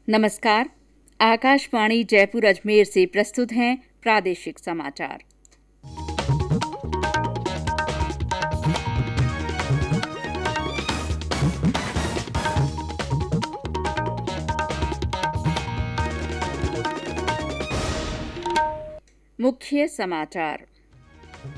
नमस्कार। आकाशवाणी जयपुर अजमेर से प्रस्तुत हैं प्रादेशिक समाचार। मुख्य समाचार।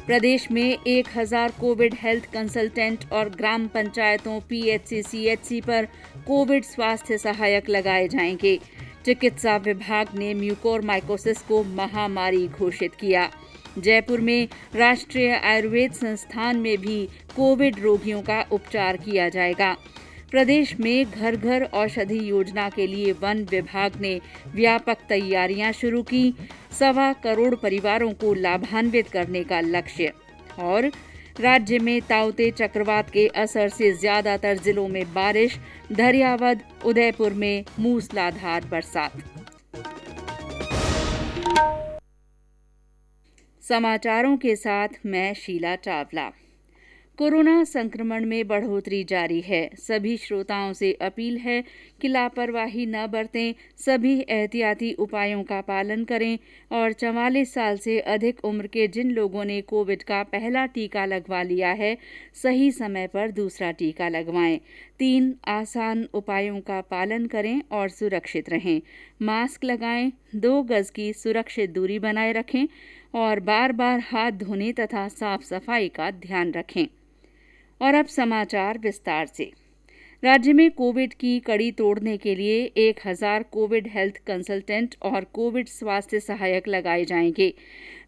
प्रदेश में 1000 कोविड हेल्थ कंसल्टेंट और ग्राम पंचायतों पीएचसी सीएचसी पर कोविड स्वास्थ्य सहायक लगाए जाएंगे। चिकित्सा विभाग ने म्यूकोरमाइकोसिस को महामारी घोषित किया। जयपुर में राष्ट्रीय आयुर्वेद संस्थान में भी कोविड रोगियों का उपचार किया जाएगा। प्रदेश में घर घर औषधि योजना के लिए वन विभाग ने व्यापक तैयारियां शुरू की। 1.25 करोड़ परिवारों को लाभान्वित करने का लक्ष्य। और राज्य में ताउते चक्रवात के असर से ज्यादातर जिलों में बारिश, धरियावद, उदयपुर में मूसलाधार बरसात। समाचारों के साथ मैं शीला चावला। कोरोना संक्रमण में बढ़ोतरी जारी है। सभी श्रोताओं से अपील है कि लापरवाही न बरतें, सभी एहतियाती उपायों का पालन करें और 44 साल से अधिक उम्र के जिन लोगों ने कोविड का पहला टीका लगवा लिया है, सही समय पर दूसरा टीका लगवाएं। 3 आसान उपायों का पालन करें और सुरक्षित रहें। मास्क लगाएं, 2 गज की सुरक्षित दूरी बनाए रखें और बार-बार हाथ धोने तथा साफ सफाई का ध्यान रखें। और अब समाचार विस्तार से। राज्य में कोविड की कड़ी तोड़ने के लिए 1000 कोविड हेल्थ कंसल्टेंट और कोविड स्वास्थ्य सहायक लगाए जाएंगे।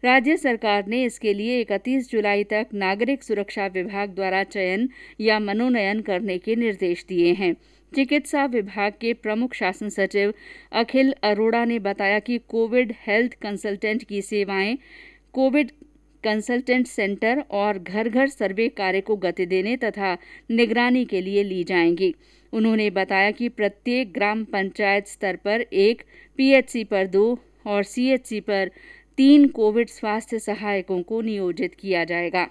राज्य सरकार ने इसके लिए 31 जुलाई तक नागरिक सुरक्षा विभाग द्वारा चयन या मनोनयन करने के निर्देश दिए हैं। चिकित्सा विभाग के प्रमुख शासन सचिव अखिल अरोड़ा ने बताया कि कोविड हेल्थ कंसल्टेंट की सेवाएं कोविड कंसल्टेंट सेंटर और घर घर सर्वे कार्य को गति देने तथा निगरानी के लिए ली जाएंगी। उन्होंने बताया कि प्रत्येक ग्राम पंचायत स्तर पर 1, पीएचसी पर 2 और सीएचसी पर 3 कोविड स्वास्थ्य सहायकों को नियोजित किया जाएगा।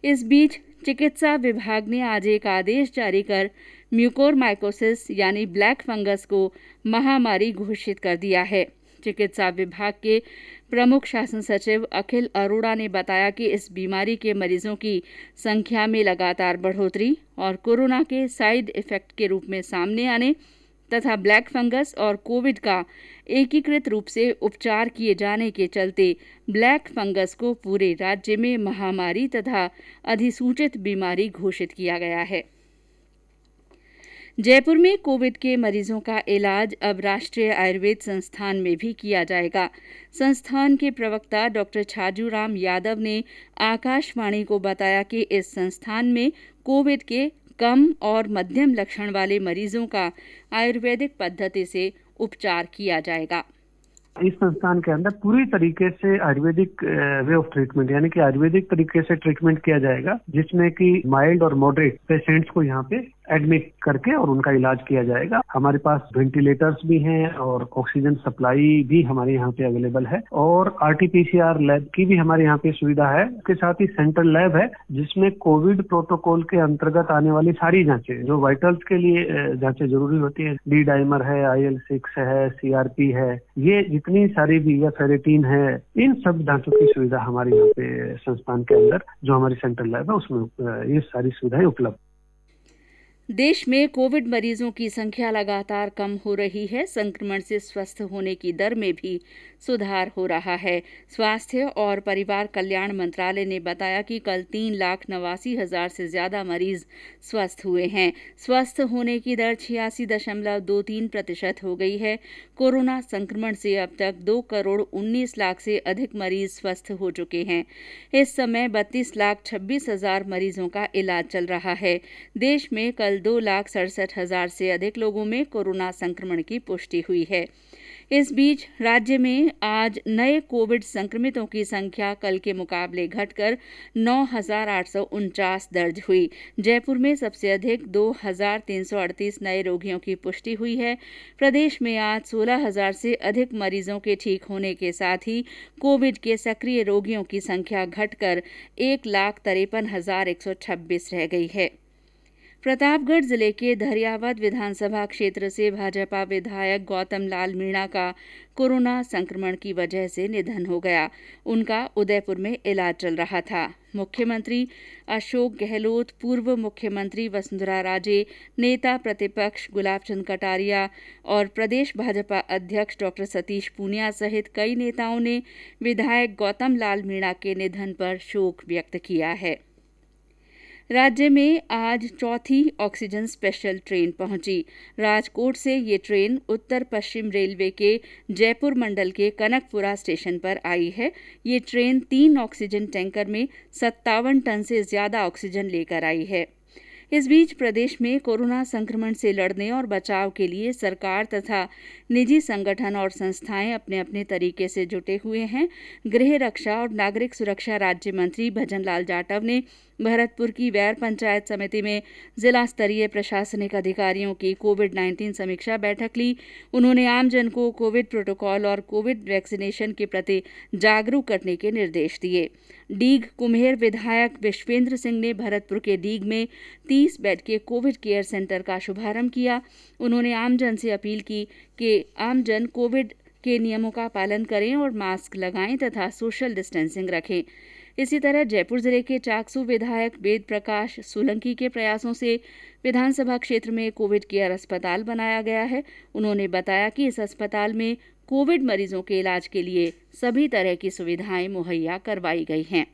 इस बीच चिकित्सा विभाग ने आज एक आदेश जारी कर म्यूकोरमाइकोसिस यानी ब्लैक फंगस को महामारी घोषित कर दिया है। चिकित्सा विभाग के प्रमुख शासन सचिव अखिल अरोड़ा ने बताया कि इस बीमारी के मरीजों की संख्या में लगातार बढ़ोतरी और कोरोना के साइड इफेक्ट के रूप में सामने आने तथा ब्लैक फंगस और कोविड का एकीकृत रूप से उपचार किए जाने के चलते ब्लैक फंगस को पूरे राज्य में महामारी तथा अधिसूचित बीमारी घोषित किया गया है। जयपुर में कोविड के मरीजों का इलाज अब राष्ट्रीय आयुर्वेद संस्थान में भी किया जाएगा। संस्थान के प्रवक्ता डॉक्टर छाजूराम यादव ने आकाशवाणी को बताया कि इस संस्थान में कोविड के कम और मध्यम लक्षण वाले मरीजों का आयुर्वेदिक पद्धति से उपचार किया जाएगा। इस संस्थान के अंदर पूरी तरीके से आयुर्वेदिक वे ऑफ ट्रीटमेंट यानी कि आयुर्वेदिक तरीके से ट्रीटमेंट किया जाएगा, जिसमें कि माइल्ड और मॉडरेट पेशेंट्स को यहाँ पे एडमिट करके और उनका इलाज किया जाएगा। हमारे पास वेंटिलेटर्स भी हैं और ऑक्सीजन सप्लाई भी हमारे यहाँ पे अवेलेबल है और आरटीपीसीआर लैब की भी हमारे यहाँ पे सुविधा है। इसके साथ ही सेंट्रल लैब है जिसमें कोविड प्रोटोकॉल के अंतर्गत आने वाली सारी जांचें, जो वाइटल्स के लिए जांचें जरूरी होती है, डी डाइमर है, IL-6 है, CRP है, ये जितनी सारी भी या फेरेटीन है, इन सब जांचों की सुविधा हमारे यहाँ पे संस्थान के अंदर जो हमारी सेंट्रल लैब है उसमें ये सारी सुविधाएं उपलब्ध। देश में कोविड मरीजों की संख्या लगातार कम हो रही है। संक्रमण से स्वस्थ होने की दर में भी सुधार हो रहा है। स्वास्थ्य और परिवार कल्याण मंत्रालय ने बताया कि कल 3,89,000 से ज्यादा मरीज स्वस्थ हुए हैं। स्वस्थ होने की दर 86.23% हो गई है। कोरोना संक्रमण से अब तक 2,19,00,000 से अधिक मरीज स्वस्थ हो चुके हैं। इस समय 32,26,000 मरीजों का इलाज चल रहा है। देश में कल 2,67,000 से अधिक लोगों में कोरोना संक्रमण की पुष्टि हुई है। इस बीच राज्य में आज नए कोविड संक्रमितों की संख्या कल के मुकाबले घटकर 9,849 दर्ज हुई। जयपुर में सबसे अधिक 2,338 नए रोगियों की पुष्टि हुई है। प्रदेश में आज 16,000 से अधिक मरीजों के ठीक होने के साथ ही कोविड के सक्रिय रोगियों की संख्या घटकर 1,53,126 रह गई है। प्रतापगढ़ जिले के धरियावद विधानसभा क्षेत्र से भाजपा विधायक गौतम लाल मीणा का कोरोना संक्रमण की वजह से निधन हो गया। उनका उदयपुर में इलाज चल रहा था। मुख्यमंत्री अशोक गहलोत, पूर्व मुख्यमंत्री वसुंधरा राजे, नेता प्रतिपक्ष गुलाब चंद कटारिया और प्रदेश भाजपा अध्यक्ष डॉ सतीश पूनिया सहित कई नेताओं ने विधायक गौतम लाल मीणा के निधन पर शोक व्यक्त किया है। राज्य में आज चौथी ऑक्सीजन स्पेशल ट्रेन पहुंची। राजकोट से ये ट्रेन उत्तर पश्चिम रेलवे के जयपुर मंडल के कनकपुरा स्टेशन पर आई है। ये ट्रेन 3 ऑक्सीजन टैंकर में 57 टन से ज्यादा ऑक्सीजन लेकर आई है। इस बीच प्रदेश में कोरोना संक्रमण से लड़ने और बचाव के लिए सरकार तथा निजी संगठन और संस्थाएं अपने अपने तरीके से जुटे हुए हैं। गृह रक्षा और नागरिक सुरक्षा राज्य मंत्री भजन लाल जाटव ने भरतपुर की वैर पंचायत समिति में जिला स्तरीय प्रशासनिक अधिकारियों की कोविड-19 समीक्षा बैठक ली। उन्होंने आमजन को कोविड प्रोटोकॉल और कोविड वैक्सीनेशन के प्रति जागरूक करने के निर्देश दिए। डीग कुम्हेर विधायक विश्वेंद्र सिंह ने भरतपुर के डीग में 30 बेड के कोविड केयर सेंटर का शुभारंभ किया। उन्होंने आमजन से अपील की कि आमजन कोविड के नियमों का पालन करें और मास्क लगाएं तथा सोशल डिस्टेंसिंग रखें। इसी तरह जयपुर जिले के चाकसू विधायक वेद प्रकाश सोलंकी के प्रयासों से विधानसभा क्षेत्र में कोविड केयर अस्पताल बनाया गया है। उन्होंने बताया कि इस अस्पताल में कोविड मरीजों के इलाज के लिए सभी तरह की सुविधाएं मुहैया करवाई गई हैं।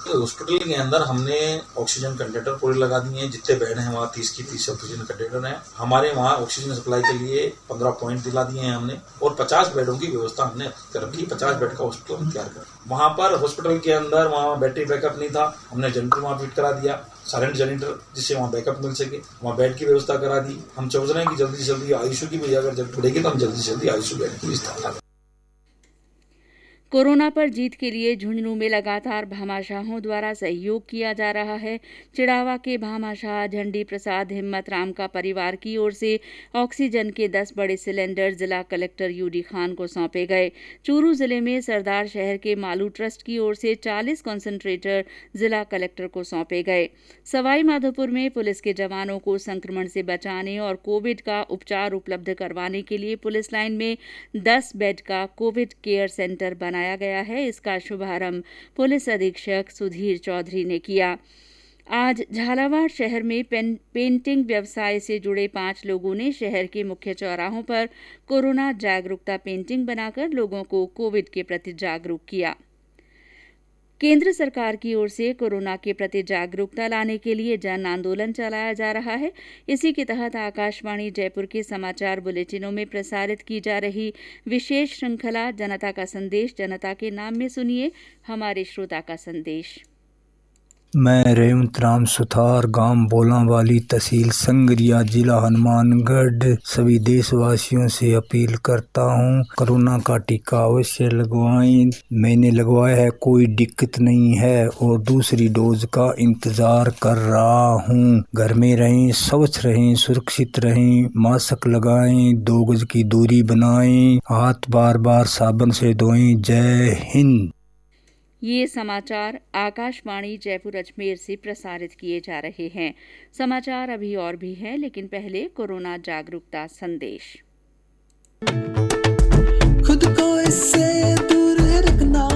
हॉस्पिटल के अंदर हमने ऑक्सीजन कंटेनर पूरे लगा दिए हैं। जितने बेड हैं वहाँ 30 की 30 ऑक्सीजन कंटेनर हैं। हमारे वहाँ ऑक्सीजन सप्लाई के लिए 15 पॉइंट दिला दिए हैं हमने और 50 बेडों की व्यवस्था हमने कर रखी। 50 बेड का हॉस्पिटल हम तैयार कर। वहाँ पर हॉस्पिटल के अंदर वहाँ बैटरी बैकअप नहीं था, हमने जनरेटर वहाँ फिट करा दिया, साइलेंट जनरेटर, जिससे वहाँ बैकअप मिल सके। वहाँ बेड की व्यवस्था करा दी। हम सोच रहे हैं कि जल्दी से जल्दी आईसीयू की भी अगर जरूरत पड़ेगी तो हम जल्दी से जल्दी आईसीयू बेड की व्यवस्था करें। कोरोना पर जीत के लिए झुंझुनू में लगातार भामाशाहों द्वारा सहयोग किया जा रहा है। चिड़ावा के भामाशाह झंडी प्रसाद हिम्मत राम का परिवार की ओर से ऑक्सीजन के 10 बड़े सिलेंडर जिला कलेक्टर यूडी खान को सौंपे गए। चूरू जिले में सरदार शहर के मालू ट्रस्ट की ओर से 40 कॉन्सेंट्रेटर जिला कलेक्टर को सौंपे गए। सवाई माधोपुर में पुलिस के जवानों को संक्रमण से बचाने और कोविड का उपचार उपलब्ध करवाने के लिए पुलिस लाइन में 10 बेड का कोविड केयर सेंटर बनाया गया है। इसका शुभारंभ पुलिस अधीक्षक सुधीर चौधरी ने किया। आज झालावाड़ शहर में पेंटिंग व्यवसाय से जुड़े 5 लोगों ने शहर के मुख्य चौराहों पर कोरोना जागरूकता पेंटिंग बनाकर लोगों को कोविड के प्रति जागरूक किया। केंद्र सरकार की ओर से कोरोना के प्रति जागरूकता लाने के लिए जन आंदोलन चलाया जा रहा है। इसी के तहत आकाशवाणी जयपुर के समाचार बुलेटिनों में प्रसारित की जा रही विशेष श्रृंखला जनता का संदेश जनता के नाम में सुनिए हमारे श्रोता का संदेश। मैं रेवंत राम सुथार, गांव बोलावाली, तहसील संगरिया, जिला हनुमानगढ़ सभी देशवासियों से अपील करता हूं, कोरोना का टीका अवश्य लगवाएं। मैंने लगवाया है, कोई दिक्कत नहीं है और दूसरी डोज का इंतजार कर रहा हूं। घर में रहें, स्वच्छ रहें, सुरक्षित रहें, मास्क लगाएं, 2 गज की दूरी बनाएं, हाथ बार बार साबुन से धोएं। जय हिंद। ये समाचार आकाशवाणी जयपुर अजमेर से प्रसारित किए जा रहे हैं। समाचार अभी और भी हैं, लेकिन पहले कोरोना जागरूकता संदेश। खुद को इससे दूर रखना,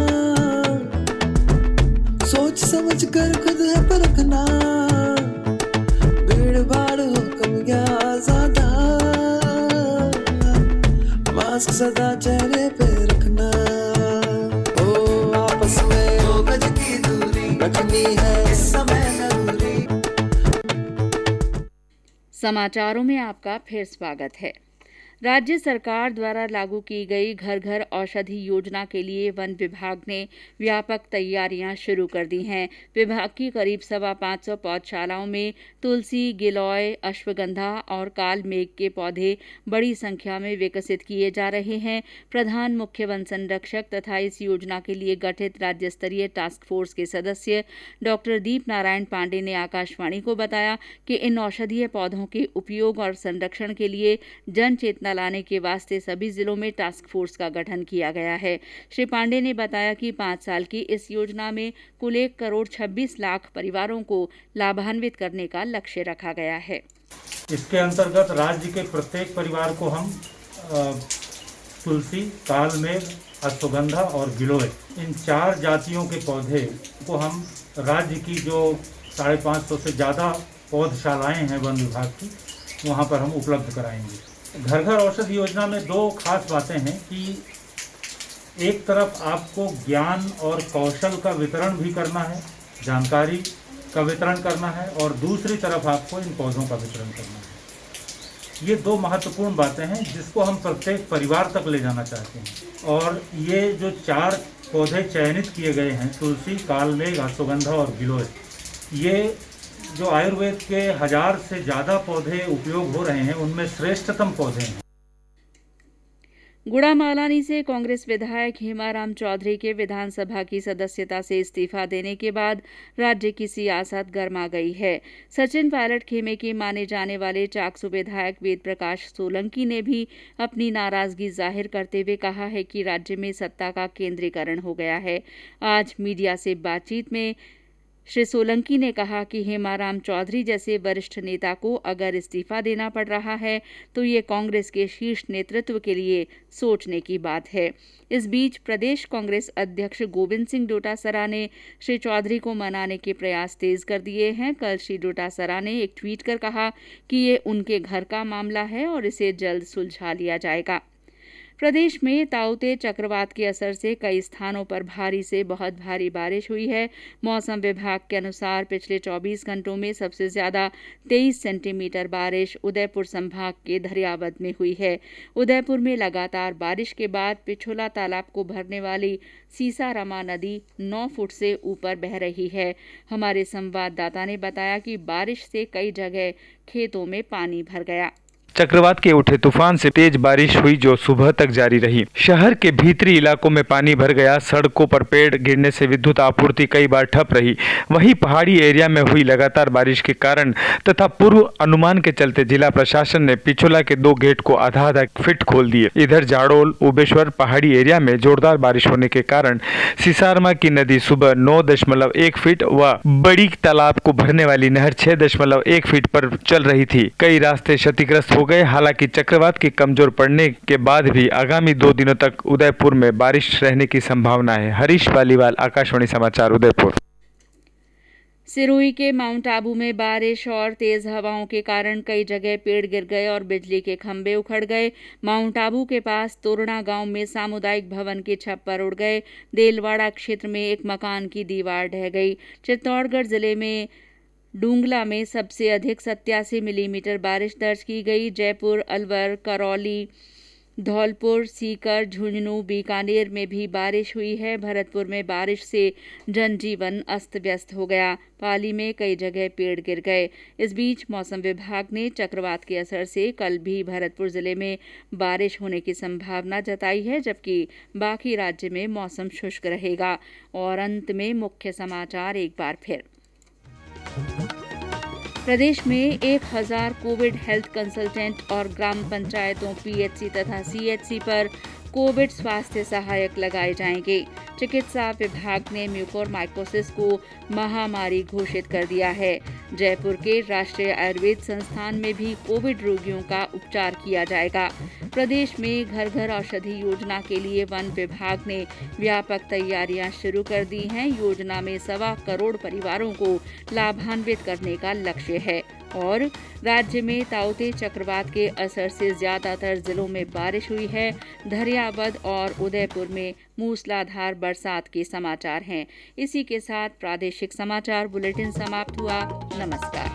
सोच समझ कर खुद है परखना, भीड़ भाड़ हो कम या ज्यादा, मास्क सदा चेहरे पे रखना, आपस में 2 गज की दूरी रखनी है इस समय जरूरी। समाचारों में आपका फिर स्वागत है। राज्य सरकार द्वारा लागू की गई घर घर औषधि योजना के लिए वन विभाग ने व्यापक तैयारियां शुरू कर दी हैं। विभाग की करीब 550 पौधशालाओं में तुलसी, गिलॉय, अश्वगंधा और काल मेघ के पौधे बड़ी संख्या में विकसित किए जा रहे हैं। प्रधान मुख्य वन संरक्षक तथा इस योजना के लिए गठित राज्य स्तरीय टास्क फोर्स के सदस्य डॉक्टर दीप नारायण पांडे ने आकाशवाणी को बताया कि इन औषधीय पौधों के उपयोग और संरक्षण के लिए जन चेतना न लाने के वास्ते सभी जिलों में टास्क फोर्स का गठन किया गया है। श्री पांडे ने बताया कि 5 साल की इस योजना में कुल 1 करोड़ 26 लाख परिवारों को लाभान्वित करने का लक्ष्य रखा गया है। इसके अंतर्गत राज्य के प्रत्येक परिवार को हम तुलसी, कालमेघ, अश्वगंधा और गिलोय, इन 4 जातियों के पौधे को हम राज्य की जो 550 से ज़्यादा पौधशालाएं हैं वन विभाग की, वहां पर हम उपलब्ध कराएंगे। घर घर औषधि योजना में 2 खास बातें हैं कि एक तरफ आपको ज्ञान और कौशल का वितरण भी करना है, जानकारी का वितरण करना है, और दूसरी तरफ आपको इन पौधों का वितरण करना है। ये 2 महत्वपूर्ण बातें हैं जिसको हम प्रत्येक परिवार तक ले जाना चाहते हैं। और ये जो 4 पौधे चयनित किए गए हैं, तुलसी, कालमेघ, अश्वगंधा और गिलोय, ये जो आयुर्वेद के 1000 से ज़्यादा पौधे उपयोग हो रहे हैं उनमें श्रेष्ठतम पौधे हैं। गुड़ामालानी से कांग्रेस विधायक हेमाराम चौधरी के विधानसभा की सदस्यता से इस्तीफा देने के बाद राज्य की सियासत गर्मा गई है। सचिन पायलट खेमे के माने जाने वाले चाकसू विधायक वेद प्रकाश सोलंकी ने भी अपनी नाराजगी जाहिर करते हुए कहा है कि राज्य में सत्ता का केंद्रीकरण हो गया है। आज मीडिया से बातचीत में श्री सोलंकी ने कहा कि हेमाराम चौधरी जैसे वरिष्ठ नेता को अगर इस्तीफा देना पड़ रहा है तो ये कांग्रेस के शीर्ष नेतृत्व के लिए सोचने की बात है। इस बीच प्रदेश कांग्रेस अध्यक्ष गोविंद सिंह डोटासरा ने श्री चौधरी को मनाने के प्रयास तेज कर दिए हैं। कल श्री डोटासरा ने एक ट्वीट कर कहा कि ये उनके घर का मामला है और इसे जल्द सुलझा लिया जाएगा। प्रदेश में ताउते चक्रवात के असर से कई स्थानों पर भारी से बहुत भारी बारिश हुई है। मौसम विभाग के अनुसार पिछले 24 घंटों में सबसे ज्यादा 23 सेंटीमीटर बारिश उदयपुर संभाग के धरियावद में हुई है। उदयपुर में लगातार बारिश के बाद पिछोला तालाब को भरने वाली सीसारमा नदी 9 फुट से ऊपर बह रही है। हमारे संवाददाता ने बताया कि बारिश से कई जगह खेतों में पानी भर गया। चक्रवात के उठे तूफान से तेज बारिश हुई जो सुबह तक जारी रही। शहर के भीतरी इलाकों में पानी भर गया। सड़कों पर पेड़ गिरने से विद्युत आपूर्ति कई बार ठप रही। वहीं पहाड़ी एरिया में हुई लगातार बारिश के कारण तथा पूर्व अनुमान के चलते जिला प्रशासन ने पिछोला के 2 गेट को आधा फीट खोल दिए। इधर जाडोल उबेश्वर पहाड़ी एरिया में जोरदार बारिश होने के कारण सीसारमा की नदी सुबह 9.1 फीट व बड़ी तालाब को भरने वाली नहर 6.1 फीट पर चल रही थी। कई रास्ते क्षतिग्रस्त हो गए। हालांकि चक्रवात के कमजोर पड़ने के बाद भी आगामी 2 दिनों तक उदयपुर में बारिश रहने की संभावना है। हरीश पालीवाल, आकाशवाणी समाचार, उदयपुर। सिरोही के माउंट आबू में बारिश और तेज हवाओं के कारण कई जगह पेड़ गिर गए और बिजली के खंभे उखड़ गए। माउंट आबू के पास तोरणा गांव में सामुदायिक भवन के छप्पर उड़ गए। देलवाड़ा क्षेत्र में एक मकान की दीवार ढह गई। चित्तौड़गढ़ जिले में डूंगला में सबसे अधिक 87 मिलीमीटर बारिश दर्ज की गई। जयपुर, अलवर, करौली, धौलपुर, सीकर, झुंझुनू, बीकानेर में भी बारिश हुई है। भरतपुर में बारिश से जनजीवन अस्त व्यस्त हो गया। पाली में कई जगह पेड़ गिर गए। इस बीच मौसम विभाग ने चक्रवात के असर से कल भी भरतपुर जिले में बारिश होने की संभावना जताई है, जबकि बाकी राज्य में मौसम शुष्क रहेगा। और अंत में मुख्य समाचार एक बार फिर। प्रदेश में 1000 कोविड हेल्थ कंसल्टेंट और ग्राम पंचायतों, पीएचसी तथा सीएचसी पर कोविड स्वास्थ्य सहायक लगाए जाएंगे। चिकित्सा विभाग ने म्यूकोरमाइकोसिस को महामारी घोषित कर दिया है। जयपुर के राष्ट्रीय आयुर्वेद संस्थान में भी कोविड रोगियों का उपचार किया जाएगा। प्रदेश में घर घर औषधि योजना के लिए वन विभाग ने व्यापक तैयारियां शुरू कर दी हैं। योजना में 1.25 करोड़ परिवारों को लाभान्वित करने का लक्ष्य है। और राज्य में ताउते चक्रवात के असर से ज्यादातर जिलों में बारिश हुई है। धरियावद और उदयपुर में मूसलाधार बरसात के समाचार हैं। इसी के साथ प्रादेशिक समाचार बुलेटिन समाप्त हुआ। नमस्कार।